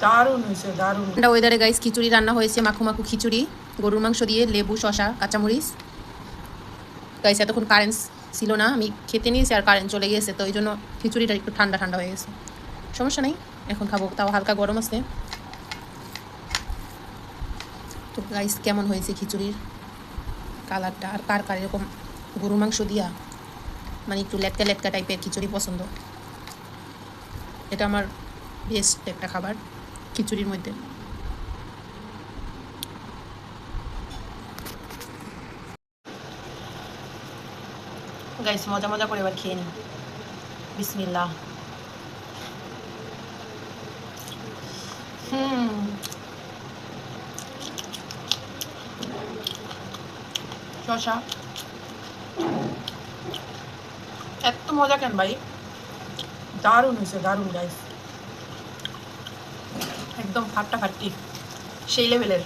দারুণ হয়েছে, দারুণ। ঠান্ডা ওয়েদারে গাইস খিচুড়ি রান্না হয়েছে, মাখু মাখু খিচুড়ি, গরুর মাংস দিয়ে, লেবু, শশা, কাঁচামরিচ। গাইস এতক্ষণ কারেন্ট ছিল না, আমি খেতে নিয়েছি আর কারেন্ট চলে গিয়েছে, তো ওই জন্য খিচুড়িটা একটু ঠান্ডা ঠান্ডা হয়ে গেছে। সমস্যা নেই, এখন খাবো, তাও হালকা গরম আছে। তো গাইস কেমন হয়েছে খিচুড়ির কালারটা, আর কার কার এরকম গরুর মাংস দিয়া মানে একটু লেটকা লেটকা টাইপের খিচুড়ি পছন্দ। এটা আমার বেস্ট একটা খাবার খিচুড়ির মধ্যে। গাইস মজা মজা করে এবার খেয়ে নিই। বিসমিল্লাহ। শশা এত মজা কেন ভাই, দারুণ হয়েছে, দারুণ গাইস, একদম ফাটাফাটি, সেই লেভেলের।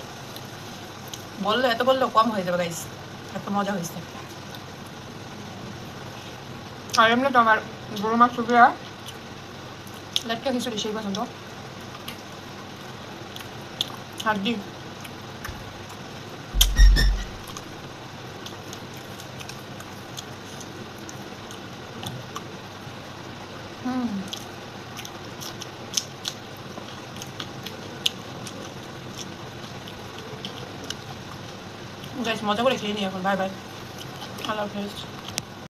বললে এত বললেও কম হয়ে যাবে গাইস, এত মজা হয়েছে। আর এমনি তো আমার গরু মাংস দিয়া লেটকা খিচুড়ি সেই পছন্দ, হাড্ডি। গাইস মজা করে খেয়ে নিই এখন। বাই বাই, আল্লাহ হাফেজ।